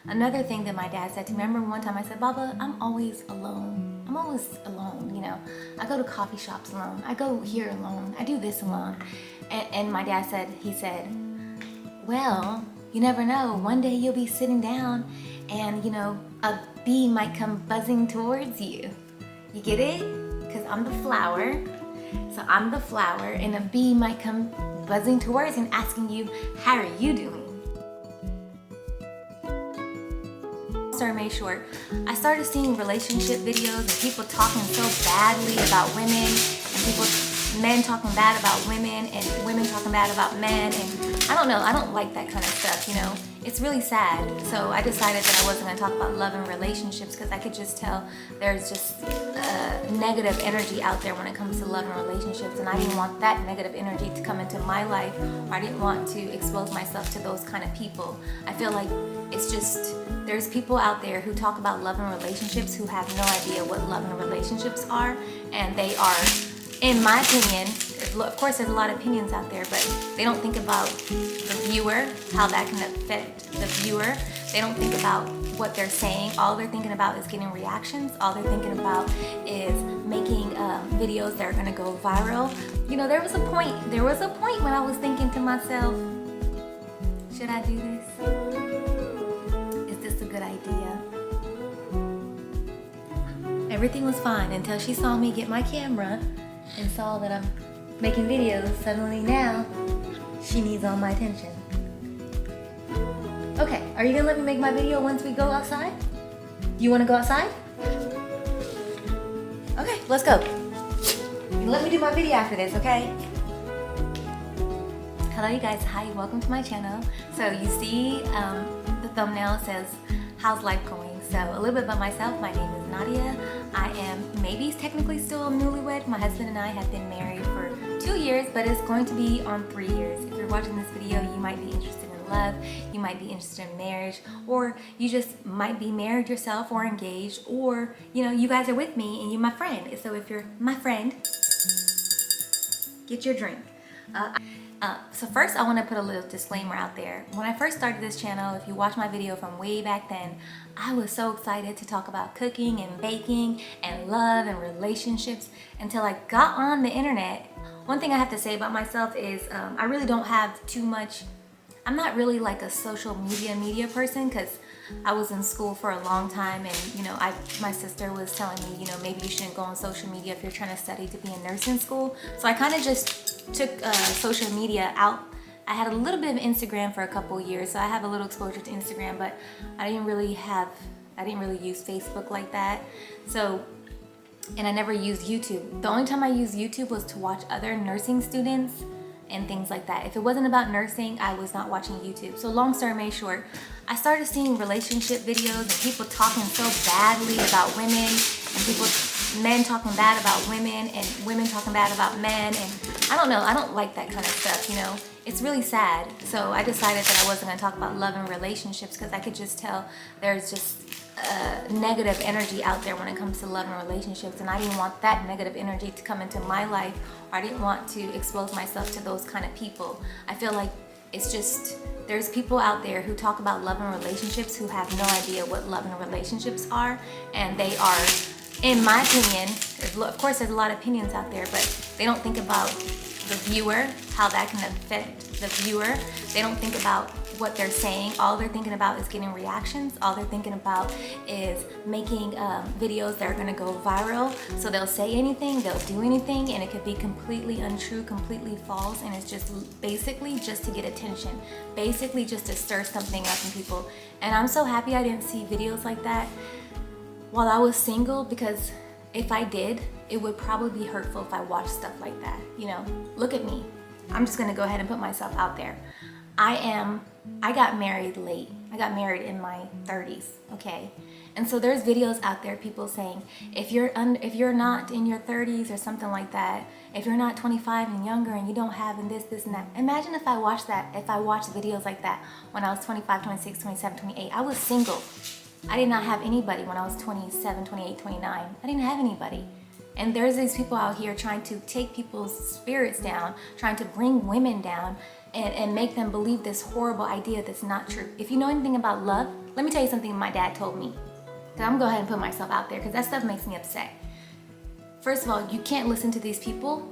Another thing that my dad said to me, I remember one time I said, Baba, I'm always alone. I'm always alone, you know. I go to coffee shops alone. I go here alone. I do this alone. And my dad said, he said, well, you never know. One day you'll be sitting down and, you know, a bee might come buzzing towards you. You get it? Because I'm the flower. So I'm the flower and a bee might come buzzing towards you and asking you, how are you doing? Story made short, I started seeing relationship videos and people talking so badly about women and men talking bad about women and women talking bad about men, and I don't know, I don't like that kind of stuff, you know. It's really sad. So I decided that I wasn't going to talk about love and relationships because I could just tell there's just negative energy out there when it comes to love and relationships, and I didn't want that negative energy to come into my life, or I didn't want to expose myself to those kind of people. I feel like it's just, there's people out there who talk about love and relationships who have no idea what love and relationships are, and they are, in my opinion, of course there's a lot of opinions out there, but they don't think about the viewer, how that can affect the viewer. They don't think about what they're saying. All they're thinking about is getting reactions. All they're thinking about is making videos that are gonna go viral. You know, there was a point when I was thinking to myself, should I do this? Is this a good idea? Everything was fine until she saw me get my camera and saw that I'm making videos. Suddenly now, she needs all my attention. Okay, are you gonna let me make my video once we go outside? Do you wanna go outside? Okay, let's go. You let me do my video after this, okay? Hello you guys, hi, welcome to my channel. So you see the thumbnail says, how's life going? So a little bit about myself, my name is Nadia. I am maybe technically still newlywed. My husband and I have been married for 2 years, but it's going to be on 3 years. If you're watching this video, you might be interested in love, you might be interested in marriage, or you just might be married yourself or engaged, or you know, you guys are with me and you're my friend. So if you're my friend, get your drink. So first I want to put a little disclaimer out there. When I first started this channel, if you watch my video from way back then, I was so excited to talk about cooking and baking and love and relationships until I got on the internet. One thing I have to say about myself is I really don't have too much, I'm not really like a social media person because I was in school for a long time, and you know, my sister was telling me, you know, maybe you shouldn't go on social media if you're trying to study to be in nursing school. So I kind of just took social media out. I had a little bit of Instagram for a couple of years, so I have a little exposure to Instagram, but I didn't really use Facebook like that. So, and I never used YouTube. The only time I used YouTube was to watch other nursing students and things like that. If it wasn't about nursing, I was not watching YouTube. So long story made short, I started seeing relationship videos and people talking so badly about women and men talking bad about women and women talking bad about men, and I don't know, I don't like that kind of stuff, you know. It's really sad. So I decided that I wasn't gonna talk about love and relationships because I could just tell there's just negative energy out there when it comes to love and relationships, and I didn't want that negative energy to come into my life, or I didn't want to expose myself to those kind of people. I feel like it's just, there's people out there who talk about love and relationships who have no idea what love and relationships are, and they are, in my opinion, of course there's a lot of opinions out there, but they don't think about the viewer, how that can affect the viewer. They don't think about what they're saying. All they're thinking about is getting reactions. All they're thinking about is making videos that are gonna go viral. So they'll say anything, they'll do anything, and it could be completely untrue, completely false, and it's just basically just to get attention, basically just to stir something up in people. And I'm so happy I didn't see videos like that while I was single, because if I did, it would probably be hurtful if I watched stuff like that. You know, look at me. I'm just gonna go ahead and put myself out there. I got married late. I got married in my 30s, okay? And so there's videos out there, people saying, if you're not in your 30s or something like that, if you're not 25 and younger and you don't have and this and that. Imagine if I watched videos like that when I was 25, 26, 27, 28. I was single. I did not have anybody when I was 27, 28, 29. I didn't have anybody. And there's these people out here trying to take people's spirits down, trying to bring women down and make them believe this horrible idea that's not true. If you know anything about love, Let me tell you something my dad told me. So I'm gonna go ahead and put myself out there because that stuff makes me upset. First of all, you can't listen to these people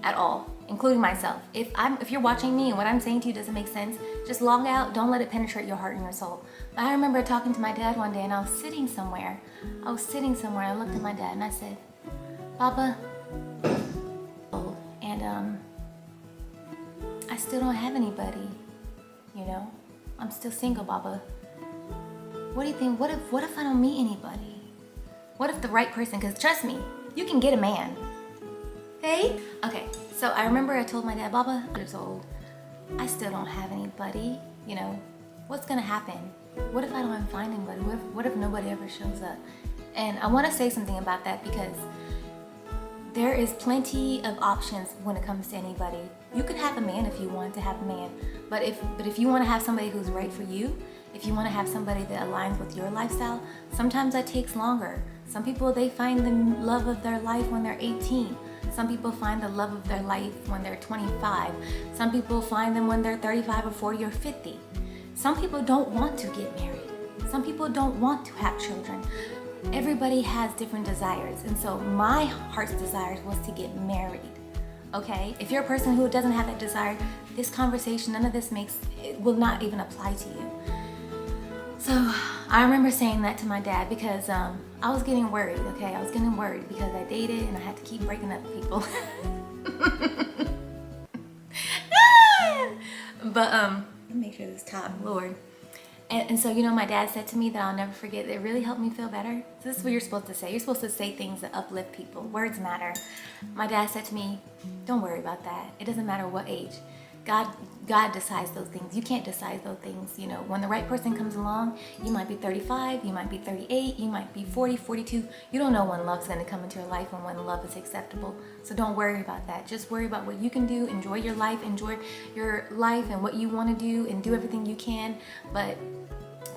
at all, including myself. If you're watching me and what I'm saying to you doesn't make sense, just log out. Don't let it penetrate your heart and your soul. But I remember talking to my dad one day, and I was sitting somewhere. I looked at my dad and I said, Papa, and I still don't have anybody, you know? I'm still single, Baba. What do you think? What if I don't meet anybody? What if the right person, because trust me, you can get a man. Hey? Okay, so I remember I told my dad, Baba, I'm years old. I still don't have anybody, you know? What's gonna happen? What if I don't find anybody? What if nobody ever shows up? And I wanna say something about that because there is plenty of options when it comes to anybody. You could have a man if you wanted to have a man, but if you want to have somebody who's right for you, if you want to have somebody that aligns with your lifestyle, sometimes that takes longer. Some people, they find the love of their life when they're 18. Some people find the love of their life when they're 25. Some people find them when they're 35 or 40 or 50. Some people don't want to get married. Some people don't want to have children. Everybody has different desires, and so my heart's desires was to get married. Okay, if you're a person who doesn't have that desire, this conversation, none of this it will not even apply to you. So I remember saying that to my dad because I was getting worried. Okay, I was getting worried because I dated and I had to keep breaking up with people. But let me make sure this top, Lord. And so, you know, my dad said to me that I'll never forget, it really helped me feel better. So this is what you're supposed to say. You're supposed to say things that uplift people. Words matter. My dad said to me, don't worry about that. It doesn't matter what age. God decides those things. You can't decide those things. You know, when the right person comes along, you might be 35, you might be 38, you might be 40, 42. You don't know when love's going to come into your life and when love is acceptable. So don't worry about that. Just worry about what you can do. Enjoy your life and what you want to do and do everything you can. But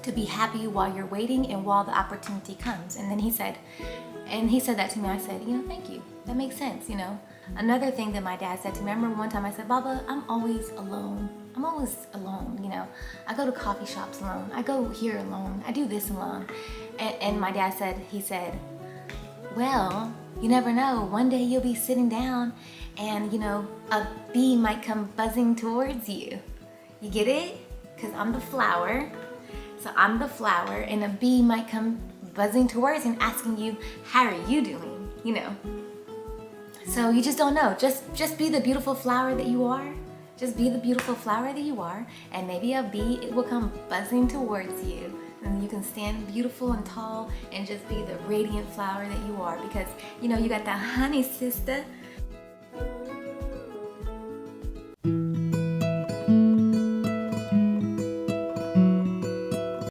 to be happy while you're waiting and while the opportunity comes. And then he said that to me. I said, you know, thank you. That makes sense, you know. Another thing that my dad said to me, I remember one time I said, Baba, I'm always alone. I'm always alone, you know. I go to coffee shops alone. I go here alone. I do this alone. And my dad said, he said, well, you never know. One day you'll be sitting down and, you know, a bee might come buzzing towards you. You get it? Because I'm the flower. So I'm the flower and a bee might come buzzing towards you and asking you, how are you doing? You know. So you just don't know. Just be the beautiful flower that you are. Just be the beautiful flower that you are, and maybe a bee, it will come buzzing towards you. And you can stand beautiful and tall and just be the radiant flower that you are, because you know you got that honey, sister.